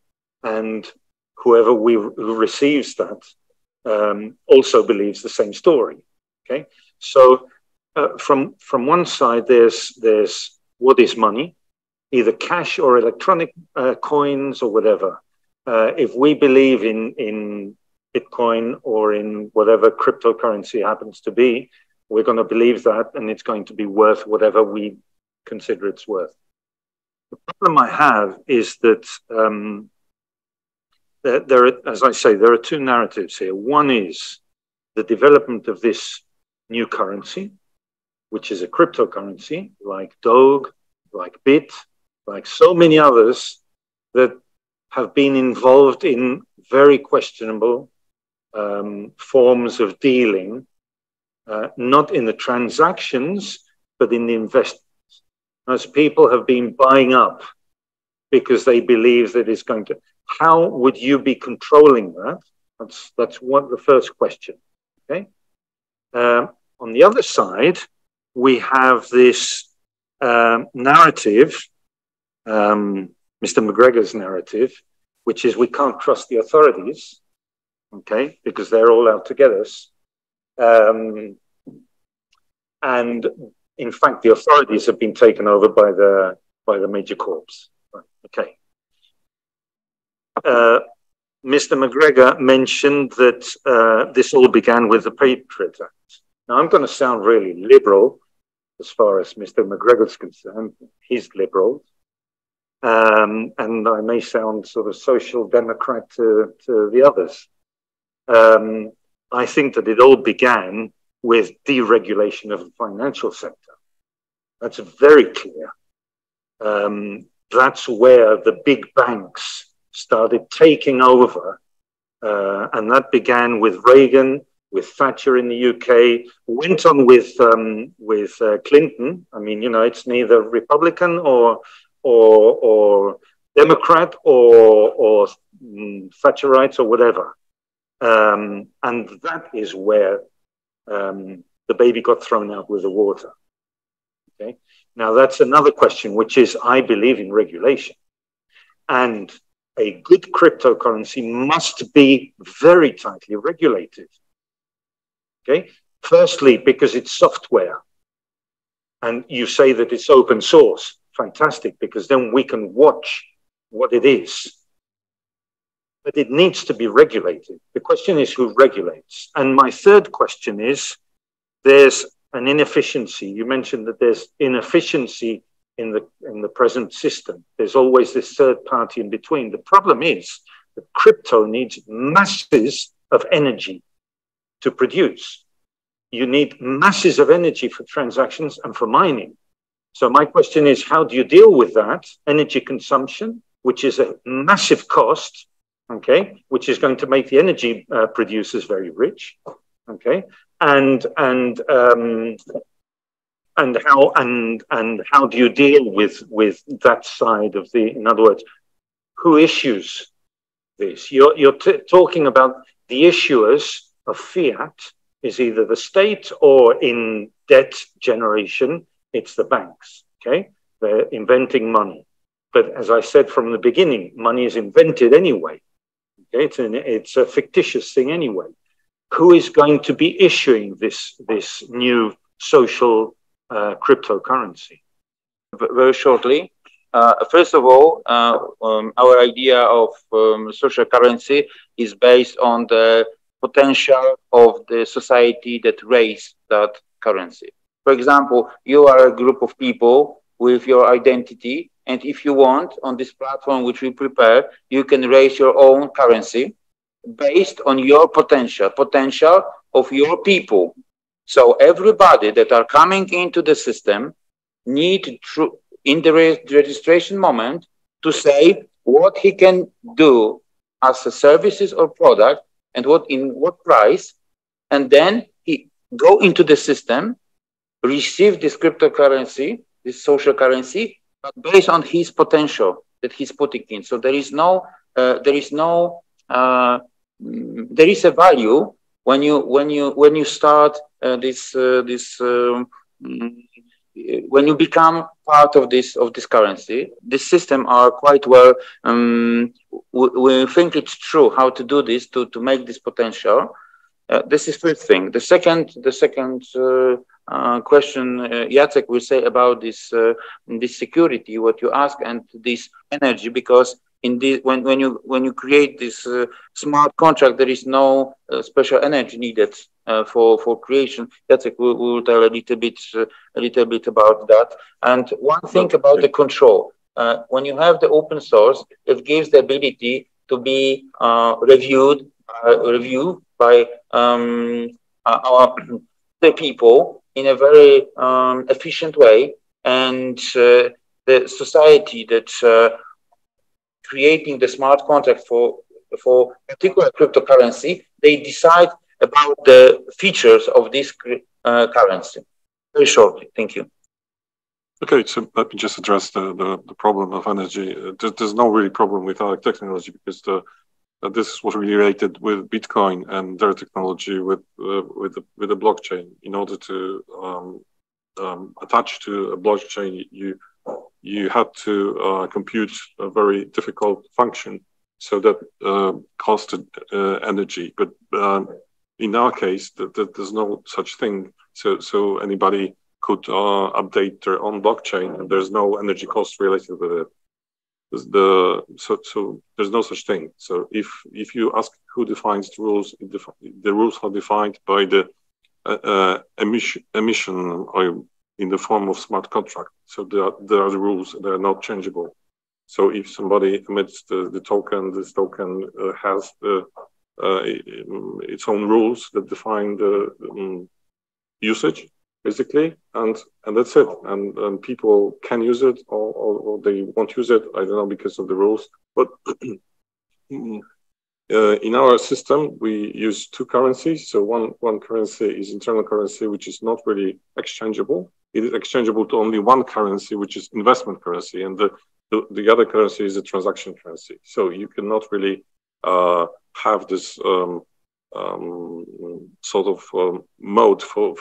And whoever who receives that also believes the same story. Okay, so from one side, there's what is money, either cash or electronic coins or whatever. If we believe in Bitcoin or in whatever cryptocurrency happens to be, we're going to believe that, and it's going to be worth whatever we consider it's worth. The problem I have is that as I say, there are two narratives here. One is the development of this new currency, which is a cryptocurrency like Doge, like Bit, like so many others that have been involved in very questionable forms of dealing, not in the transactions, but in the investments. As people have been buying up because they believe that it's going to. How would you be controlling that? That's the first question. Okay. On the other side, we have this narrative, Mr. McGregor's narrative, which is we can't trust the authorities, okay, because they're all out to get us. And in fact, the authorities have been taken over by the major corps. Okay. Mr. McGregor mentioned that this all began with the Patriot Act. Now, I'm going to sound really liberal as far as Mr. McGregor's concerned. He's liberal. And I may sound sort of social democrat to the others. I think that it all began with deregulation of the financial sector. That's very clear. That's where the big banks started taking over. And that began with Reagan, with Thatcher in the UK, went on with Clinton. I mean, you know, it's neither Republican or Democrat or Thatcherites or whatever. And that is where the baby got thrown out with the water. Okay. Now that's another question, which is, I believe in regulation, and a good cryptocurrency must be very tightly regulated. Okay. Firstly, because it's software, and you say that it's open source. Fantastic, because then we can watch what it is. But it needs to be regulated. The question is who regulates. And my third question is, there's an inefficiency. You mentioned that there's inefficiency in the present system. There's always this third party in between. The problem is that crypto needs masses of energy to produce. You need masses of energy for transactions and for mining. So my question is, how do you deal with that energy consumption, which is a massive cost, okay, which is going to make the energy producers very rich, okay, and how do you deal with that side of the? In other words, who issues this? You're talking about the issuers of fiat is either the state or in debt generation. It's the banks, okay? They're inventing money. But as I said from the beginning, money is invented anyway. Okay? It's a fictitious thing anyway. Who is going to be issuing this new social cryptocurrency? Very shortly, First of all, our idea of social currency is based on the potential of the society that raised that currency. For example, you are a group of people with your identity, and if you want, on this platform which we prepare, you can raise your own currency based on your potential of your people. So everybody that are coming into the system need to, in the registration moment, to say what he can do as a services or product and what price, and then he go into the system, receive this cryptocurrency, this social currency, but based on his potential that he's putting in. So there is a value when you start when you become part of this currency. This system are quite well. We think it's true how to do this to make this potential. This is first thing. The second question, Jacek will say about this security, what you ask, and this energy, because in this, when you create this smart contract, there is no special energy needed for creation. Jacek will tell a little bit about that. And one thing about the control, when you have the open source, it gives the ability to be reviewed by the people in a very efficient way, and the society that creating the smart contract for particular cryptocurrency, they decide about the features of this currency. Very shortly, thank you. Okay, so let me just address the problem of energy. There's no really problem with our technology, because this was related with Bitcoin and their technology with the blockchain. In order to attach to a blockchain, you had to compute a very difficult function, so that costed energy. But in our case, there's no such thing. So anybody could update their own blockchain, and there's no energy cost related with it. So there's no such thing. So if you ask who defines the rules, the rules are defined by the emission or in the form of smart contract. So there are the rules, they are not changeable. So if somebody emits the token, this token has its own rules that define the usage, basically, and that's it. And people can use it or they won't use it, I don't know, because of the rules. But in our system, we use two currencies. So one currency is internal currency, which is not really exchangeable. It is exchangeable to only one currency, which is investment currency, and the other currency is a transaction currency. So you cannot really have this sort of mode for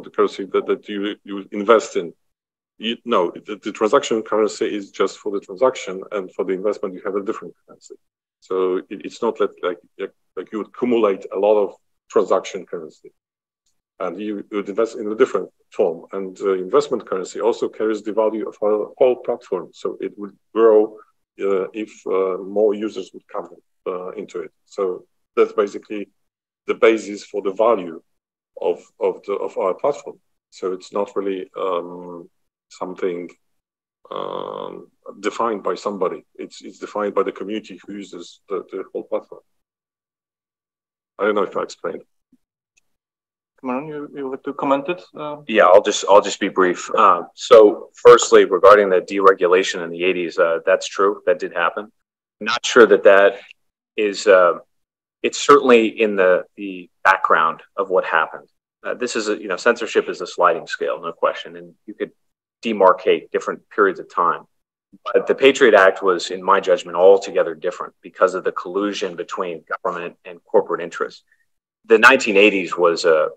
the currency that you invest in. No, the transaction currency is just for the transaction, and for the investment you have a different currency. So it's not like you would accumulate a lot of transaction currency, and you would invest in a different form. And investment currency also carries the value of our whole platform, so it would grow if more users would come into it. So that's basically the basis for the value of our platform. So it's not really something defined by somebody. It's defined by the community who uses the whole platform. I don't know if I explained. Cameron, you would like to comment it? Yeah, I'll just be brief. So firstly, regarding the deregulation in the 80s, that's true. That did happen. I'm not sure that is, it's certainly in the background of what happened. This is censorship is a sliding scale, no question. And you could demarcate different periods of time. But the Patriot Act was, in my judgment, altogether different because of the collusion between government and corporate interests. The 1980s was a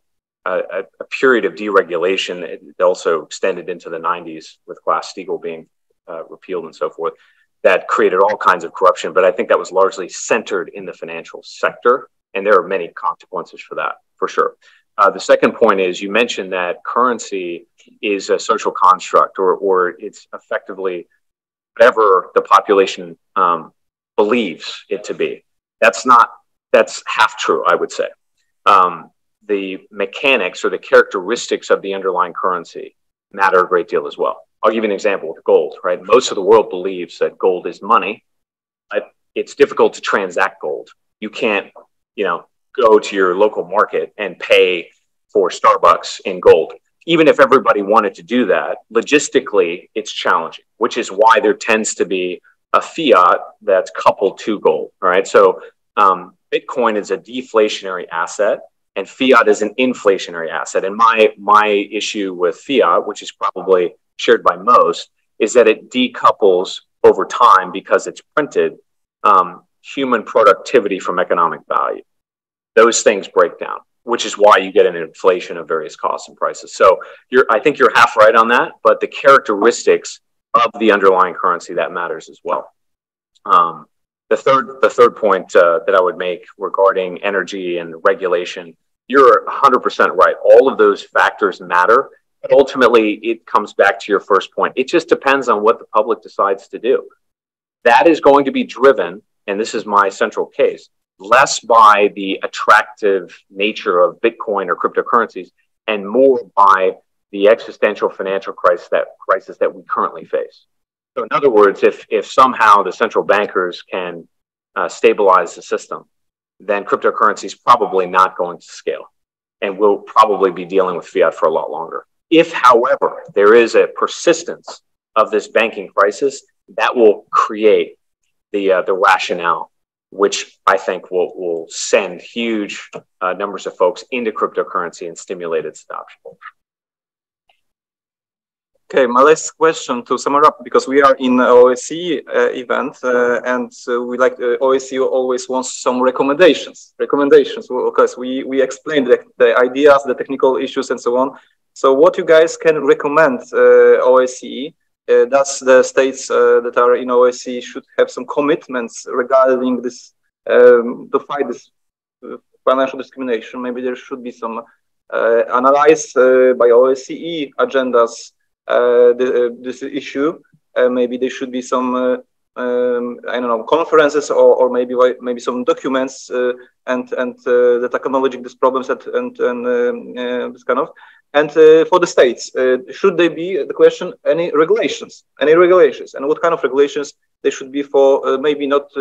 period of deregulation. It also extended into the 90s with Glass-Steagall being repealed and so forth. That created all kinds of corruption, but I think that was largely centered in the financial sector, and there are many consequences for that, for sure. The second point is, you mentioned that currency is a social construct, or it's effectively whatever the population believes it to be. That's half true, I would say. The mechanics or the characteristics of the underlying currency matter a great deal as well. I'll give you an example with gold, right? Most of the world believes that gold is money, but it's difficult to transact gold. You can't, go to your local market and pay for Starbucks in gold. Even if everybody wanted to do that, logistically, it's challenging, which is why there tends to be a fiat that's coupled to gold, right? So Bitcoin is a deflationary asset and fiat is an inflationary asset. And my issue with fiat, which is probably shared by most, is that it decouples over time because it's printed human productivity from economic value. Those things break down, which is why you get an inflation of various costs and prices. So I think you're half right on that, but the characteristics of the underlying currency, that matters as well. The third point that I would make regarding energy and regulation, you're 100% right. All of those factors matter, but ultimately it comes back to your first point. It just depends on what the public decides to do. That is going to be driven, and this is my central case, less by the attractive nature of Bitcoin or cryptocurrencies and more by the existential financial crisis that we currently face. So in other words, if somehow the central bankers can stabilize the system, then cryptocurrency is probably not going to scale. And we'll probably be dealing with fiat for a lot longer. If, however, there is a persistence of this banking crisis, that will create the rationale, which I think will send huge numbers of folks into cryptocurrency and stimulate its adoption. Okay, my last question to sum it up, because we are in OSCE event and we like OSCE always wants some recommendations, because we explained the ideas, the technical issues and so on. So what you guys can recommend OSCE, that's the states that are in OSCE should have some commitments regarding this, to fight this financial discrimination. Maybe there should be some analyze by OSCE agendas this issue. Maybe there should be some I don't know, conferences or maybe some documents and that acknowledging these problems and this kind of. And for the states, should there be, the question, any regulations, and what kind of regulations they should be for maybe not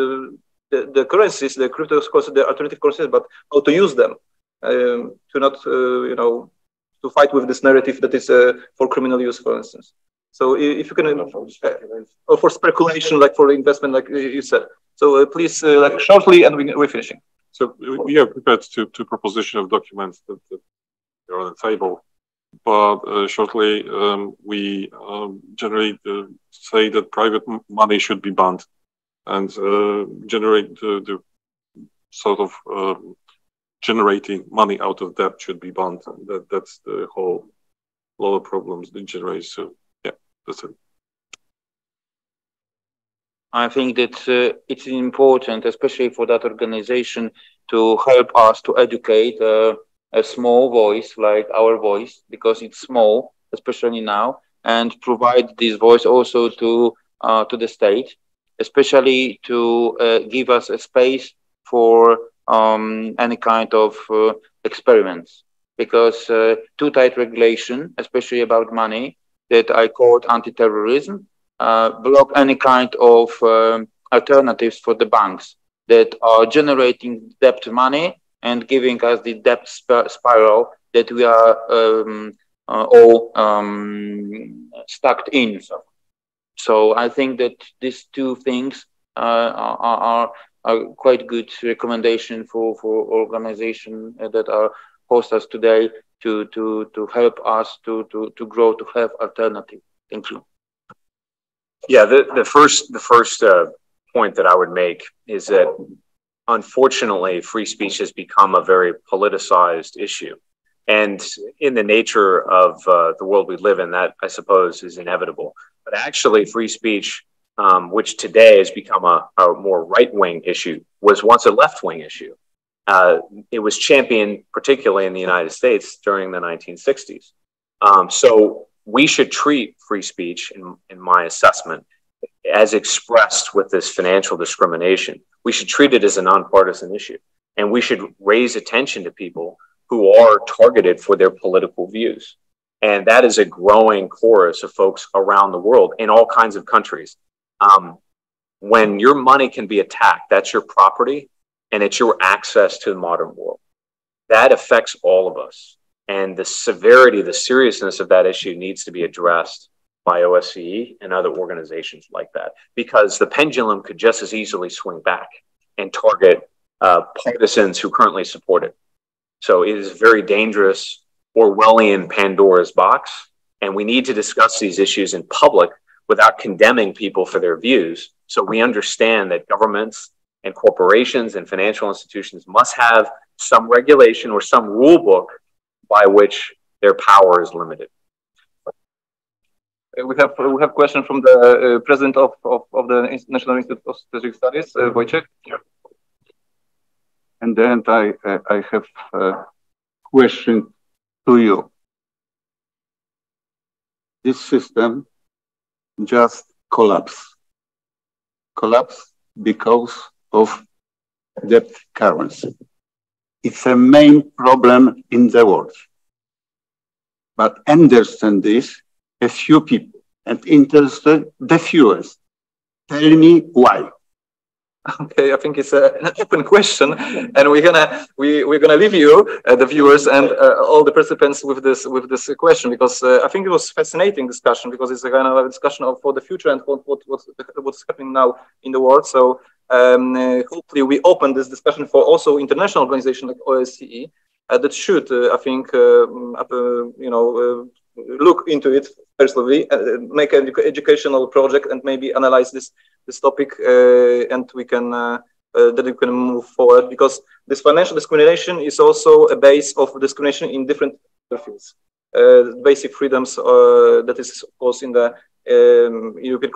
the currencies, the crypto currencies, the alternative currencies, but how to use them to not to fight with this narrative that is for criminal use, for instance. So if you can, or for speculation, like for investment, like you said. So please, like shortly, and we're finishing. So we have prepared two proposition of documents that are on the table. But shortly, we generally say that private money should be banned, and generate the sort of generating money out of debt should be banned. And that's the whole lot of problems that generates. So yeah, that's it. I think that it's important, especially for that organization, to help us to educate a small voice like our voice, because it's small, especially now, and provide this voice also to the state, especially to give us a space for any kind of experiments, because too tight regulation, especially about money, that I called anti-terrorism, block any kind of alternatives for the banks that are generating debt money and giving us the debt spiral that we are all stuck in. So I think that these two things are quite good recommendation for organizations that are host us today to help us to grow, to have alternative. Thank you. Yeah, the first point that I would make is that unfortunately, free speech has become a very politicized issue. And in the nature of the world we live in, that I suppose is inevitable. But actually, free speech, which today has become a more right-wing issue, was once a left-wing issue. It was championed particularly in the United States during the 1960s. So we should treat free speech, in my assessment, as expressed with this financial discrimination. We should treat it as a nonpartisan issue. And we should raise attention to people who are targeted for their political views. And that is a growing chorus of folks around the world in all kinds of countries. When your money can be attacked, that's your property and it's your access to the modern world. That affects all of us. And the severity, the seriousness of that issue needs to be addressed by OSCE and other organizations like that, because the pendulum could just as easily swing back and target partisans who currently support it. So it is very dangerous, Orwellian Pandora's box, and we need to discuss these issues in public without condemning people for their views. So we understand that governments and corporations and financial institutions must have some regulation or some rule book by which their power is limited. We have a question from the president of the National Institute of Strategic Studies, Wojciech. And then I have a question to you. This system just collapsed because of debt currency. It's a main problem in the world. But understand this, a few people, and interested the fewest. Tell me why. Okay, I think it's an open question, and we're gonna leave you, the viewers, and all the participants with this question, because I think it was fascinating discussion, because it's a kind of a discussion for the future and what's happening now in the world. So hopefully we open this discussion for also international organizations like OSCE that should, I think, look into it personally, make an educational project, and maybe analyze this topic, and we can move forward, because this financial discrimination is also a base of discrimination in different fields. Basic freedoms that is, of course, in the European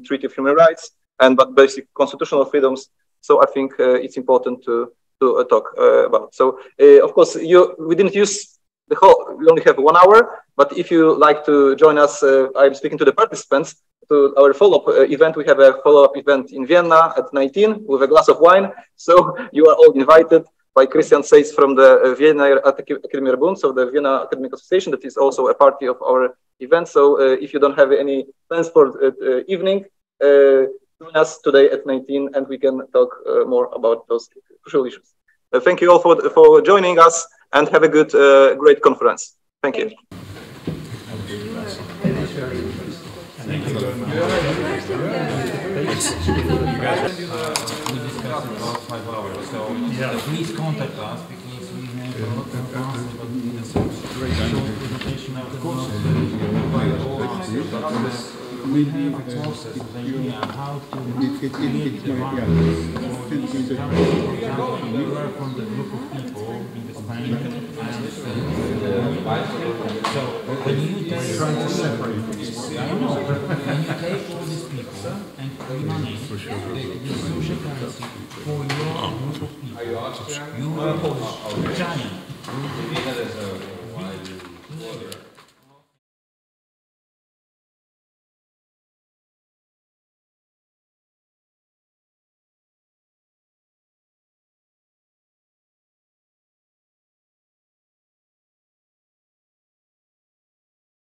Treaty of Human Rights, but basic constitutional freedoms. So I think it's important to talk about. So of course, we didn't use the whole. We only have 1 hour, but if you like to join us, I'm speaking to the participants to our follow-up event. We have a follow-up event in Vienna at 19 with a glass of wine. So you are all invited by Christian Seitz from the Vienna Akademie Bund, so the Vienna Academic Association, that is also a party of our event. So if you don't have any plans for evening, join us today at 19, and we can talk more about those crucial issues. Thank you all for joining us, and have a good, great conference. Thank you. Thank you very much. You guys, we discussed about 5 hours, so please contact us, because we have a lot of answers, but we need a short presentation. Of course, we have a process of the idea how to create the values for these countries. For example, we were from the group of people in the Spain, so when you try to separate this, I know, when you take all these people and money, the social currency for your group of people, you are a giant.